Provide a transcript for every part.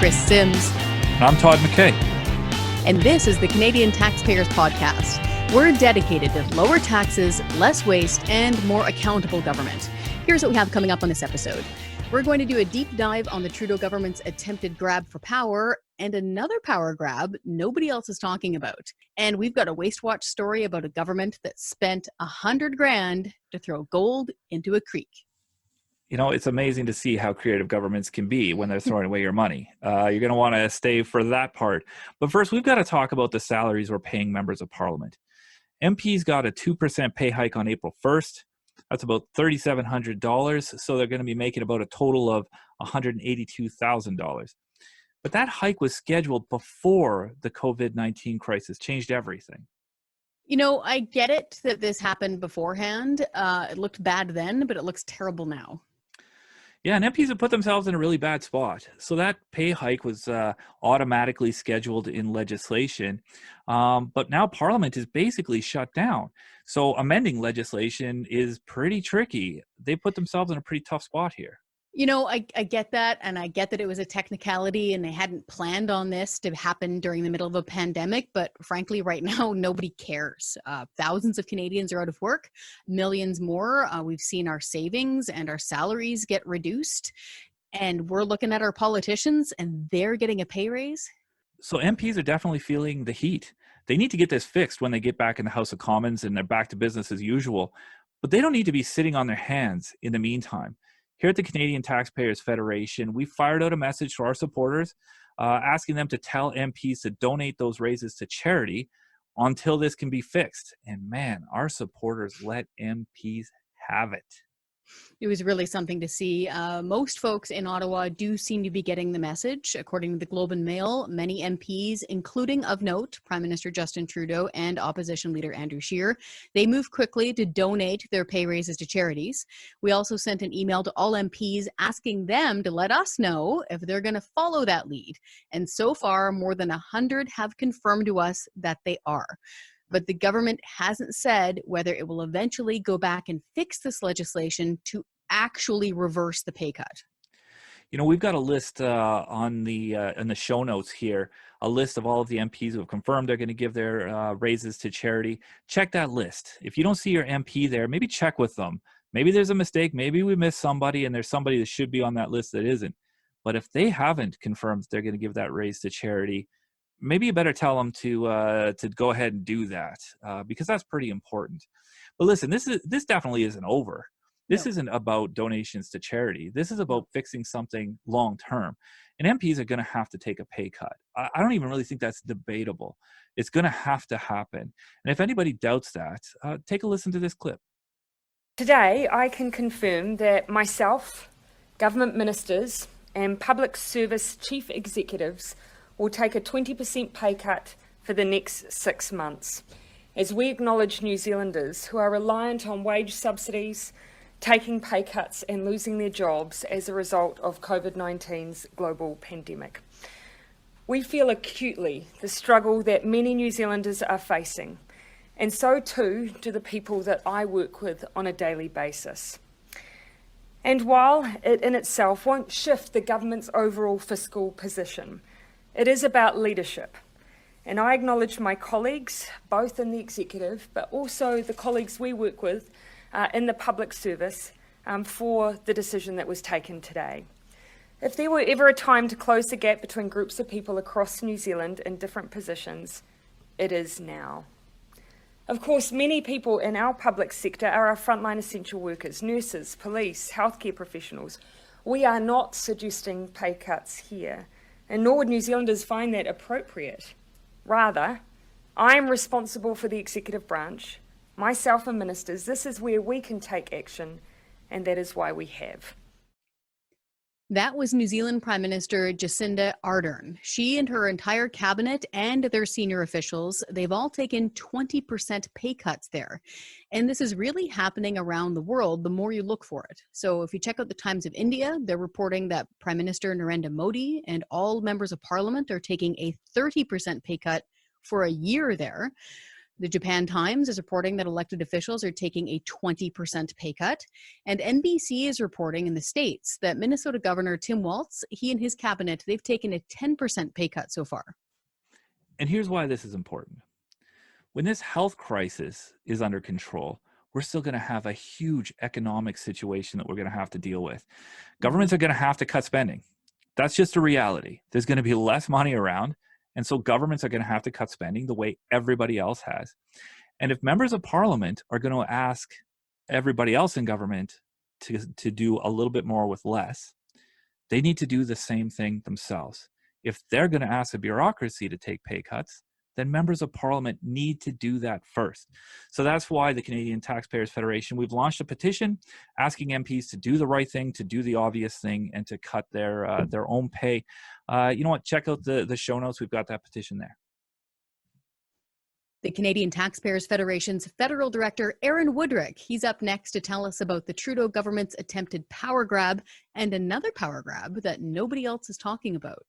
Chris Sims. And I'm Todd McKay. And this is the Canadian Taxpayers Podcast. We're dedicated to lower taxes, less waste, and more accountable government. Here's what we have coming up on this episode. We're going to do a deep dive on the Trudeau government's attempted grab for power and another power grab nobody else is talking about. And we've got a Waste Watch story about a government that spent $100,000 to throw gold into a creek. You know, it's amazing to see how creative governments can be when they're throwing away your money. You're going to want to stay for that part. But first, we've got to talk about the salaries we're paying members of Parliament. MPs got a 2% pay hike on April 1st. That's about $3,700. So they're going to be making about a total of $182,000. But that hike was scheduled before the COVID-19 crisis changed everything. You know, I get it that this happened beforehand. It looked bad then, but it looks terrible now. Yeah, and MPs have put themselves in a really bad spot. So that pay hike was automatically scheduled in legislation. But now Parliament is basically shut down. So amending legislation is pretty tricky. They put themselves in a pretty tough spot here. You know, I get that, and I get that it was a technicality and they hadn't planned on this to happen during the middle of a pandemic, but frankly, right now, nobody cares. Thousands of Canadians are out of work, millions more. We've seen our savings and our salaries get reduced, and we're looking at our politicians and they're getting a pay raise. So MPs are definitely feeling the heat. They need to get this fixed when they get back in the House of Commons and they're back to business as usual, but they don't need to be sitting on their hands in the meantime. Here at the Canadian Taxpayers Federation, we fired out a message to our supporters asking them to tell MPs to donate those raises to charity until this can be fixed. And man, our supporters let MPs have it. It was really something to see. Most folks in Ottawa do seem to be getting the message. According to the Globe and Mail, many MPs, including of note, Prime Minister Justin Trudeau and Opposition Leader Andrew Scheer, they moved quickly to donate their pay raises to charities. We also sent an email to all MPs asking them to let us know if they're going to follow that lead. And so far, more than 100 have confirmed to us that they are. But the government hasn't said whether it will eventually go back and fix this legislation to actually reverse the pay cut. You know, we've got a list in the show notes here, a list of all of the MPs who have confirmed they're going to give their raises to charity. Check that list. If you don't see your MP there, maybe check with them. Maybe there's a mistake. Maybe we missed somebody and there's somebody that should be on that list that isn't. But if they haven't confirmed they're going to give that raise to charity, maybe you better tell them to go ahead and do that because that's pretty important. But listen, this definitely isn't over. This isn't about donations to charity. This is about fixing something long term. And MPs are going to have to take a pay cut. I don't even really think that's debatable. It's going to have to happen. And if anybody doubts that, take a listen to this clip. Today, I can confirm that myself, government ministers, and public service chief executives will take a 20% pay cut for the next 6 months, as we acknowledge New Zealanders who are reliant on wage subsidies, taking pay cuts and losing their jobs as a result of COVID-19's global pandemic. We feel acutely the struggle that many New Zealanders are facing, and so too do the people that I work with on a daily basis. And while it in itself won't shift the government's overall fiscal position, it is about leadership, and I acknowledge my colleagues, both in the executive, but also the colleagues we work with in the public service for the decision that was taken today. If there were ever a time to close the gap between groups of people across New Zealand in different positions, it is now. Of course, many people in our public sector are our frontline essential workers, nurses, police, healthcare professionals. We are not suggesting pay cuts here, and nor would New Zealanders find that appropriate. Rather, I am responsible for the executive branch, myself and ministers. This is where we can take action, and that is why we have. That was New Zealand Prime Minister Jacinda Ardern. She and her entire cabinet and their senior officials, they've all taken 20% pay cuts there. And this is really happening around the world the more you look for it. So if you check out the Times of India, they're reporting that Prime Minister Narendra Modi and all members of parliament are taking a 30% pay cut for a year there. The Japan Times is reporting that elected officials are taking a 20% pay cut. And NBC is reporting in the States that Minnesota Governor Tim Walz, he and his cabinet, they've taken a 10% pay cut so far. And here's why this is important. When this health crisis is under control, we're still going to have a huge economic situation that we're going to have to deal with. Governments are going to have to cut spending. That's just a reality. There's going to be less money around. And so governments are going to have to cut spending the way everybody else has. And if members of parliament are going to ask everybody else in government to do a little bit more with less, they need to do the same thing themselves. If they're going to ask the bureaucracy to take pay cuts, then members of parliament need to do that first. So that's why the Canadian Taxpayers Federation, we've launched a petition asking MPs to do the right thing, to do the obvious thing, and to cut their own pay. You know what? Check out the show notes. We've got that petition there. The Canadian Taxpayers Federation's federal director, Aaron Woodrick, he's up next to tell us about the Trudeau government's attempted power grab and another power grab that nobody else is talking about.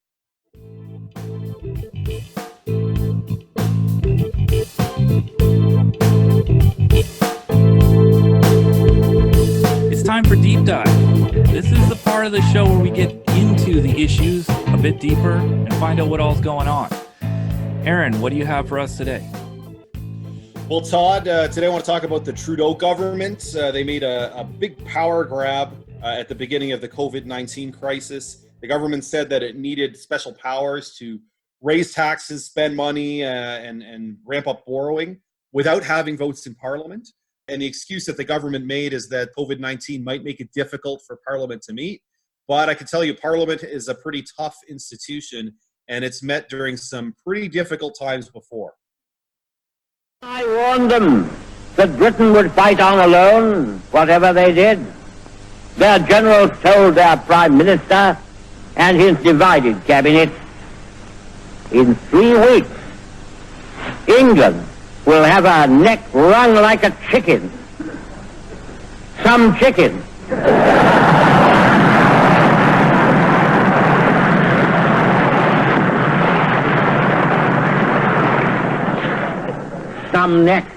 It's time for Deep Dive. This is the part of the show where we get into the issues a bit deeper and find out what all's going on. Aaron, what do you have for us today? Well, Todd, today I want to talk about the Trudeau government. They made a big power grab at the beginning of the COVID-19 crisis. The government said that it needed special powers to raise taxes, spend money, and ramp up borrowing without having votes in Parliament. And the excuse that the government made is that COVID-19 might make it difficult for Parliament to meet. But I can tell you, Parliament is a pretty tough institution, and it's met during some pretty difficult times before. I warned them that Britain would fight on alone, whatever they did. Their generals told their Prime Minister and his divided cabinet, in 3 weeks, England will have her neck wrung like a chicken. Some chicken. Some neck.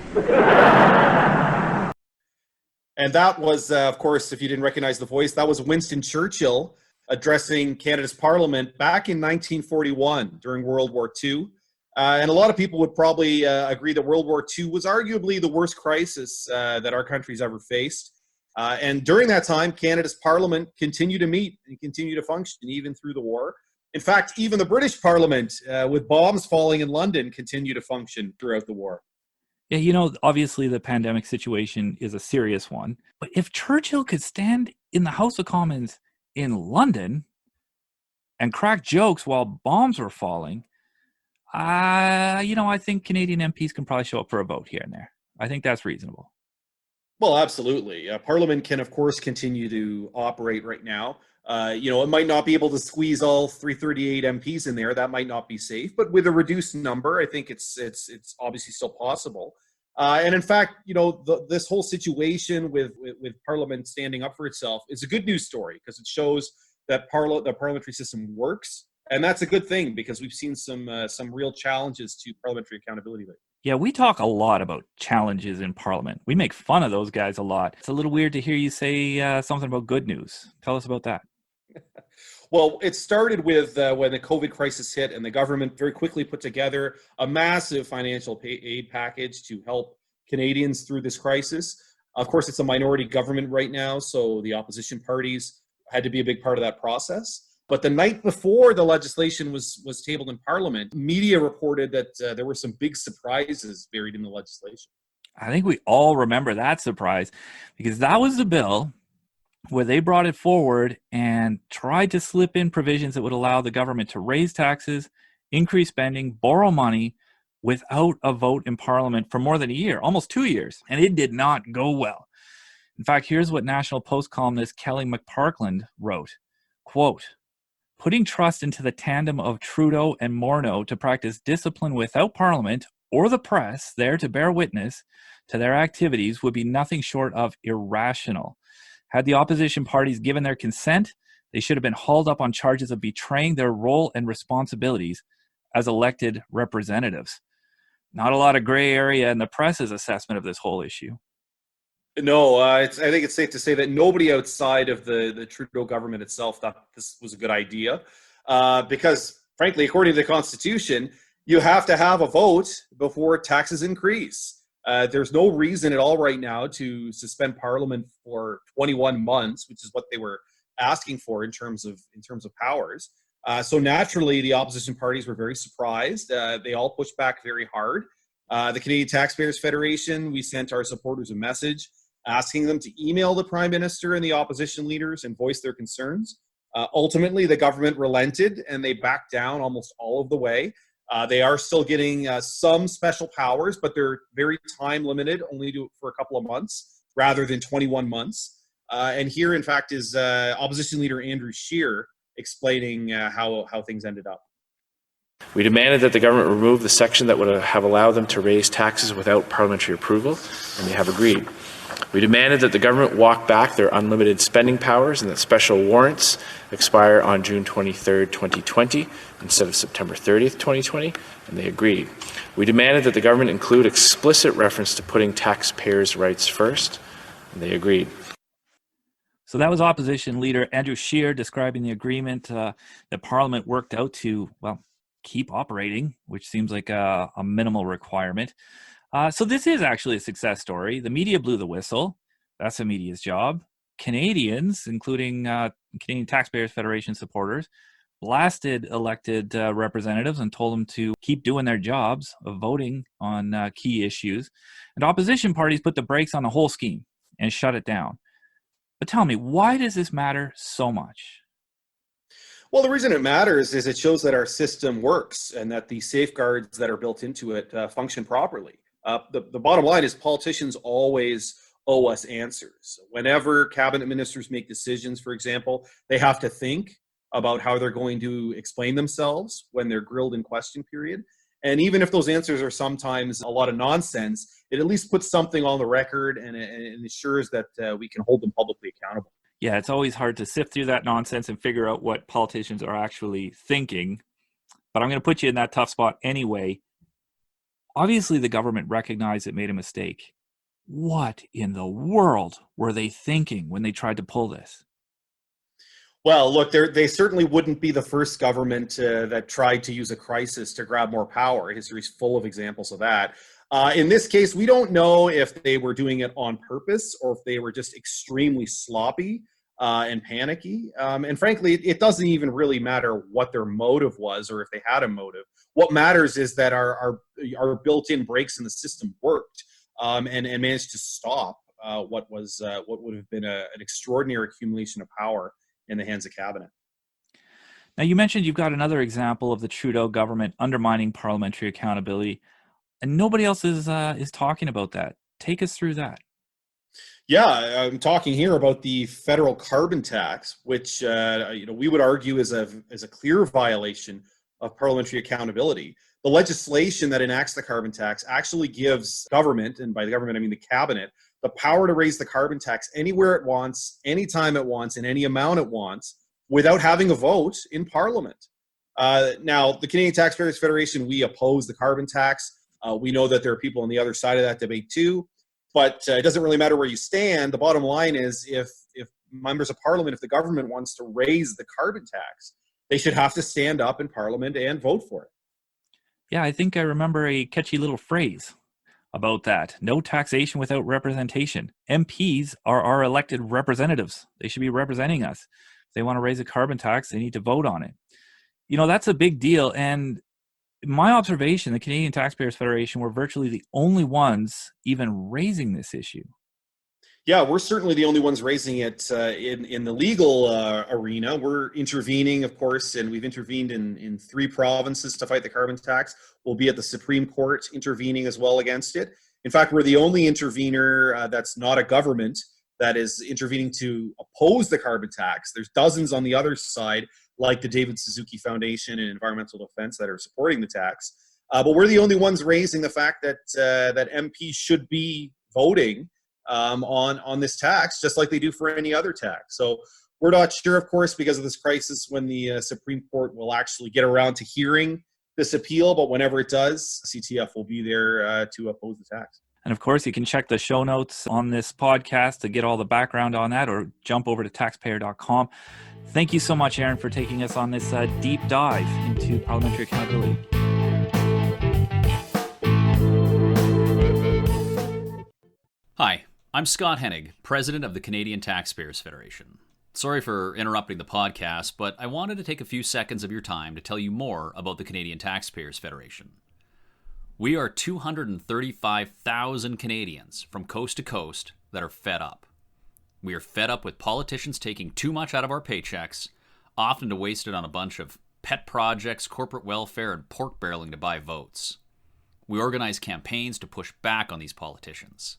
And that was, of course, if you didn't recognize the voice, that was Winston Churchill addressing Canada's Parliament back in 1941 during World War II. And a lot of people would probably agree that World War II was arguably the worst crisis that our country's ever faced. And during that time, Canada's Parliament continued to meet and continue to function even through the war. In fact, even the British Parliament, with bombs falling in London, continued to function throughout the war. Yeah, you know, obviously the pandemic situation is a serious one. But if Churchill could stand in the House of Commons in London and crack jokes while bombs were falling, I think Canadian MPs can probably show up for a vote here and there. I think that's reasonable. Well, absolutely. Parliament can, of course, continue to operate right now. It might not be able to squeeze all 338 MPs in there. That might not be safe. But with a reduced number, I think it's obviously still possible. And in fact, this whole situation with Parliament standing up for itself is a good news story because it shows that the parliamentary system works. And that's a good thing because we've seen some real challenges to parliamentary accountability lately. Yeah, we talk a lot about challenges in Parliament. We make fun of those guys a lot. It's a little weird to hear you say something about good news. Tell us about that. Well, it started with when the COVID crisis hit and the government very quickly put together a massive financial aid package to help Canadians through this crisis. Of course, it's a minority government right now, so the opposition parties had to be a big part of that process. But the night before the legislation was tabled in Parliament, media reported that there were some big surprises buried in the legislation. I think we all remember that surprise because that was the bill where they brought it forward and tried to slip in provisions that would allow the government to raise taxes, increase spending, borrow money without a vote in Parliament for more than a year, almost 2 years. And it did not go well. In fact, here's what National Post columnist Kelly McPartland wrote, quote, "Putting trust into the tandem of Trudeau and Morneau to practice discipline without Parliament or the press there to bear witness to their activities would be nothing short of irrational. Had the opposition parties given their consent, they should have been hauled up on charges of betraying their role and responsibilities as elected representatives." not a lot of gray area in the press's assessment of this whole issue. No, I think it's safe to say that nobody outside of the Trudeau government itself thought this was a good idea, because, frankly, according to the Constitution, you have to have a vote before taxes increase. There's no reason at all right now to suspend Parliament for 21 months, which is what they were asking for in terms of powers. So naturally, the opposition parties were very surprised. They all pushed back very hard. The Canadian Taxpayers Federation, we sent our supporters a message asking them to email the Prime Minister and the opposition leaders and voice their concerns. Ultimately, the government relented and they backed down almost all of the way. They are still getting some special powers, but they're very time limited, only for a couple of months rather than 21 months. And here, in fact, is opposition leader Andrew Scheer explaining how things ended up. We demanded that the government remove the section that would have allowed them to raise taxes without parliamentary approval, and they have agreed. We demanded that the government walk back their unlimited spending powers and that special warrants expire on June 23rd, 2020 instead of September 30th, 2020, and they agreed. We demanded that the government include explicit reference to putting taxpayers' rights first, and they agreed. So that was opposition leader Andrew Scheer describing the agreement that Parliament worked out to, well, keep operating, which seems like a minimal requirement. So this is actually a success story. The media blew the whistle. That's the media's job. Canadians, including Canadian Taxpayers Federation supporters, blasted elected representatives and told them to keep doing their jobs of voting on key issues. And opposition parties put the brakes on the whole scheme and shut it down. But tell me, why does this matter so much? Well, the reason it matters is it shows that our system works and that the safeguards that are built into it function properly. The bottom line is politicians always owe us answers. Whenever cabinet ministers make decisions, for example, they have to think about how they're going to explain themselves when they're grilled in question period. And even if those answers are sometimes a lot of nonsense, it at least puts something on the record and ensures that we can hold them publicly accountable. Yeah, it's always hard to sift through that nonsense and figure out what politicians are actually thinking. But I'm going to put you in that tough spot anyway. Obviously, the government recognized it made a mistake. What in the world were they thinking when they tried to pull this? Well, look, they certainly wouldn't be the first government that tried to use a crisis to grab more power. History is full of examples of that. In this case, we don't know if they were doing it on purpose or if they were just extremely sloppy and panicky. And frankly, it doesn't even really matter what their motive was or if they had a motive. What matters is that our built-in brakes in the system worked and managed to stop what would have been an extraordinary accumulation of power in the hands of cabinet. Now, you mentioned you've got another example of the Trudeau government undermining parliamentary accountability, and nobody else is talking about that. Take us through that. Yeah, I'm talking here about the federal carbon tax, which we would argue is a clear violation of parliamentary accountability. The legislation that enacts the carbon tax actually gives government, and by the government I mean the cabinet, the power to raise the carbon tax anywhere it wants, anytime it wants, in any amount it wants, without having a vote in Parliament. Now, the Canadian Taxpayers Federation, we oppose the carbon tax. We know that there are people on the other side of that debate too, but it doesn't really matter where you stand. The bottom line is if members of Parliament, if the government wants to raise the carbon tax, they should have to stand up in Parliament and vote for it. Yeah, I think I remember a catchy little phrase about that. No taxation without representation. MPs are our elected representatives. They should be representing us. If they want to raise a carbon tax, they need to vote on it. You know, that's a big deal. And in my observation, the Canadian Taxpayers Federation were virtually the only ones even raising this issue. Yeah, we're certainly the only ones raising it in the legal arena. We're intervening, of course, and we've intervened in 3 provinces to fight the carbon tax. We'll be at the Supreme Court intervening as well against it. In fact, we're the only intervener that's not a government that is intervening to oppose the carbon tax. There's dozens on the other side, like the David Suzuki Foundation and Environmental Defense, that are supporting the tax. But we're the only ones raising the fact that that MPs should be voting on this tax, just like they do for any other tax. So we're not sure, of course, because of this crisis, when the Supreme Court will actually get around to hearing this appeal, but whenever it does, CTF will be there to oppose the tax. And of course, you can check the show notes on this podcast to get all the background on that, or jump over to taxpayer.com. Thank you so much, Aaron, for taking us on this deep dive into parliamentary accountability. Hi, I'm Scott Hennig, President of the Canadian Taxpayers Federation. Sorry for interrupting the podcast, but I wanted to take a few seconds of your time to tell you more about the Canadian Taxpayers Federation. We are 235,000 Canadians from coast to coast that are fed up. We are fed up with politicians taking too much out of our paychecks, often to waste it on a bunch of pet projects, corporate welfare, and pork barreling to buy votes. We organize campaigns to push back on these politicians.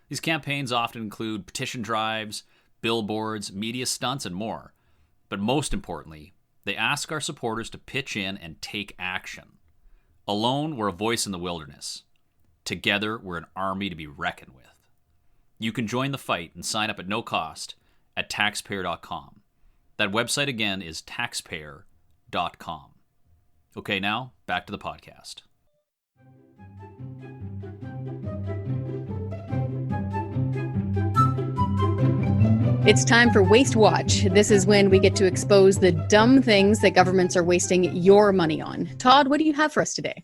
These campaigns often include petition drives, billboards, media stunts, and more. But most importantly, they ask our supporters to pitch in and take action. Alone, we're a voice in the wilderness. Together, we're an army to be reckoned with. You can join the fight and sign up at no cost at taxpayer.com. That website again is taxpayer.com. Okay, now back to the podcast. It's time for Waste Watch. This is when we get to expose the dumb things that governments are wasting your money on. Todd, what do you have for us today?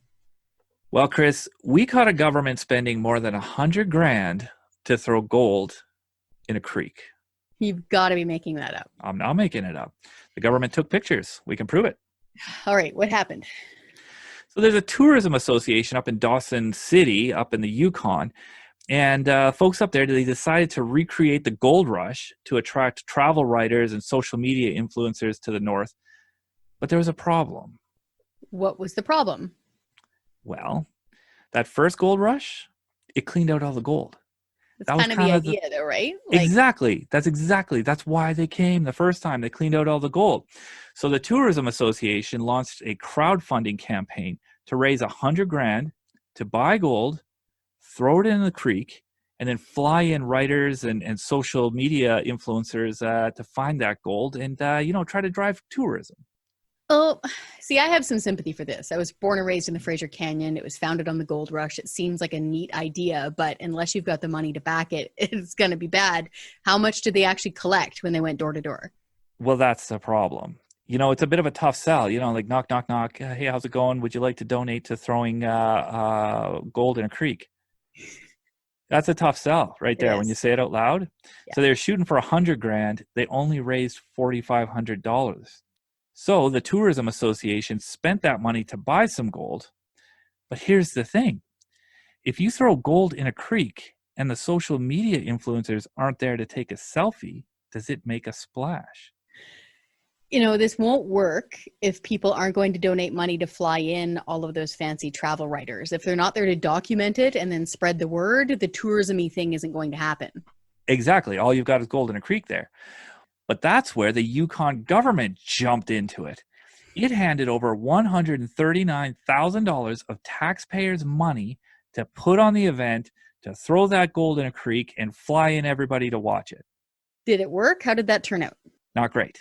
Well, Chris, we caught a government spending more than $100,000 to throw gold in a creek. You've got to be making that up. I'm not making it up. The government took pictures. We can prove it. All right, what happened? So there's a tourism association up in Dawson City, up in the Yukon. And folks up there, they decided to recreate the gold rush to attract travel writers and social media influencers to the north. But there was a problem. What was the problem? Well, that first gold rush, it cleaned out all the gold. That's kind of the idea, though, right? Exactly. That's why they came the first time. They cleaned out all the gold. So the Tourism Association launched a crowdfunding campaign to raise $100,000 to buy gold, throw it in the creek, and then fly in writers and social media influencers to find that gold and, try to drive tourism. Oh, see, I have some sympathy for this. I was born and raised in the Fraser Canyon. It was founded on the gold rush. It seems like a neat idea, but unless you've got the money to back it, it's going to be bad. How much did they actually collect when they went door to door? Well, that's the problem. It's a bit of a tough sell, like knock, knock, knock. Hey, how's it going? Would you like to donate to throwing gold in a creek? That's a tough sell right there when you say it out loud. Yeah. So they're shooting for $100,000. They only raised $4,500. So the Tourism Association spent that money to buy some gold. But here's the thing. If you throw gold in a creek and the social media influencers aren't there to take a selfie, does it make a splash? This won't work if people aren't going to donate money to fly in all of those fancy travel writers. If they're not there to document it and then spread the word, the tourism-y thing isn't going to happen. Exactly. All you've got is gold in a creek there. But that's where the Yukon government jumped into it. It handed over $139,000 of taxpayers' money to put on the event, to throw that gold in a creek and fly in everybody to watch it. Did it work? How did that turn out? Not great.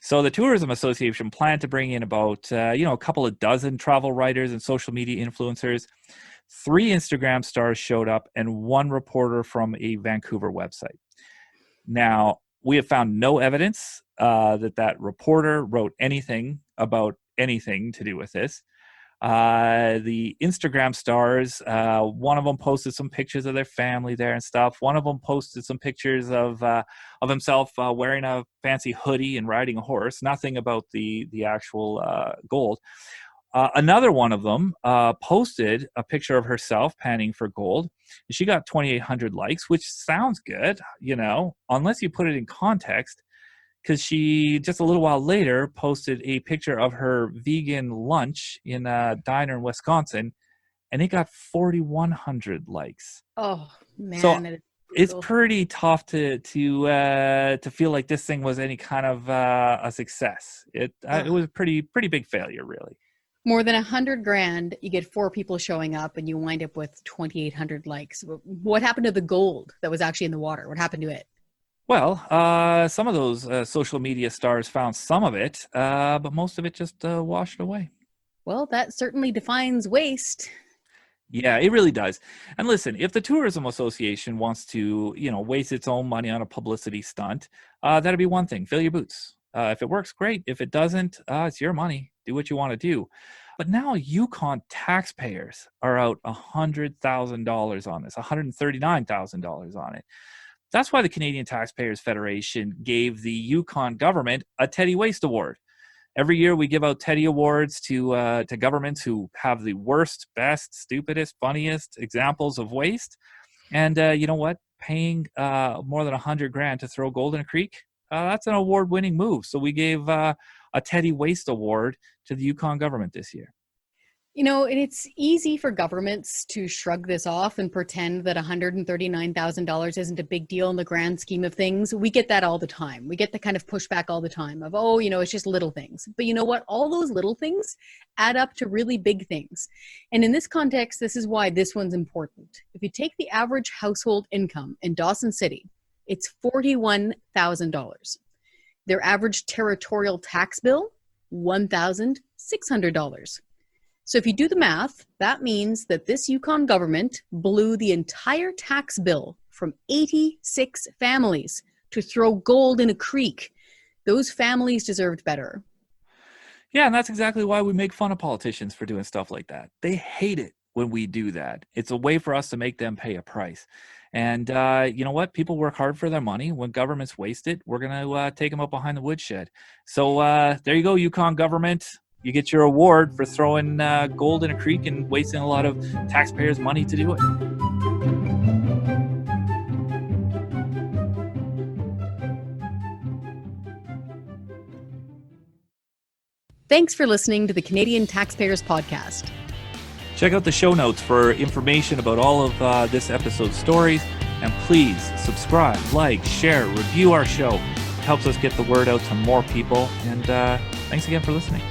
So the Tourism Association planned to bring in about, a couple of dozen travel writers and social media influencers. 3 Instagram stars showed up and 1 reporter from a Vancouver website. Now, we have found no evidence that reporter wrote anything about anything to do with this. The Instagram stars, one of them posted some pictures of their family there and stuff. One of them posted some pictures of himself wearing a fancy hoodie and riding a horse. Nothing about the actual gold. Another one of them posted a picture of herself panning for gold. She got 2,800 likes, which sounds good, unless you put it in context. Because she, just a little while later, posted a picture of her vegan lunch in a diner in Wisconsin, and it got 4,100 likes. Oh, man. So it's pretty tough to feel like this thing was any kind of a success. It was a pretty big failure, really. More than $100,000, you get 4 people showing up, and you wind up with 2,800 likes. What happened to the gold that was actually in the water? What happened to it? Well, some of those social media stars found some of it, but most of it just washed away. Well, that certainly defines waste. Yeah, it really does. And listen, if the Tourism Association wants to, waste its own money on a publicity stunt, that'd be one thing. Fill your boots. If it works, great. If it doesn't, it's your money. Do what you want to do. But now Yukon taxpayers are out $100,000 on this, $139,000 on it. That's why the Canadian Taxpayers Federation gave the Yukon government a Teddy Waste Award. Every year we give out Teddy Awards to governments who have the worst, best, stupidest, funniest examples of waste. And you know what? Paying more than $100,000 to throw gold in a creek, that's an award-winning move. So we gave a Teddy Waste Award to the Yukon government this year. And it's easy for governments to shrug this off and pretend that $139,000 isn't a big deal in the grand scheme of things. We get that all the time. We get the kind of pushback all the time of, it's just little things. But you know what? All those little things add up to really big things. And in this context, this is why this one's important. If you take the average household income in Dawson City, it's $41,000. Their average territorial tax bill, $1,600. So if you do the math, that means that this Yukon government blew the entire tax bill from 86 families to throw gold in a creek. Those families deserved better. Yeah, and that's exactly why we make fun of politicians for doing stuff like that. They hate it when we do that. It's a way for us to make them pay a price. And you know what? People work hard for their money. When governments waste it, we're going to take them up behind the woodshed. So there you go, Yukon government. You get your award for throwing gold in a creek and wasting a lot of taxpayers' money to do it. Thanks for listening to the Canadian Taxpayers Podcast. Check out the show notes for information about all of this episode's stories. And please subscribe, like, share, review our show. It helps us get the word out to more people. And thanks again for listening.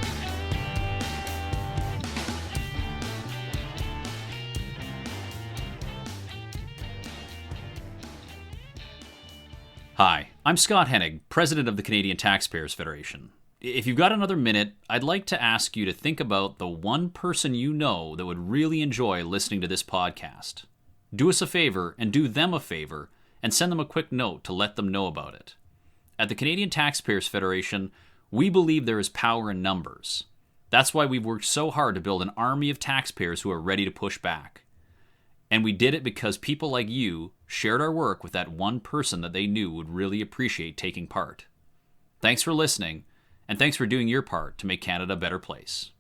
Hi, I'm Scott Hennig, President of the Canadian Taxpayers Federation. If you've got another minute, I'd like to ask you to think about the one person you know that would really enjoy listening to this podcast. Do us a favor and do them a favor and send them a quick note to let them know about it. At the Canadian Taxpayers Federation, we believe there is power in numbers. That's why we've worked so hard to build an army of taxpayers who are ready to push back. And we did it because people like you shared our work with that one person that they knew would really appreciate taking part. Thanks for listening, and thanks for doing your part to make Canada a better place.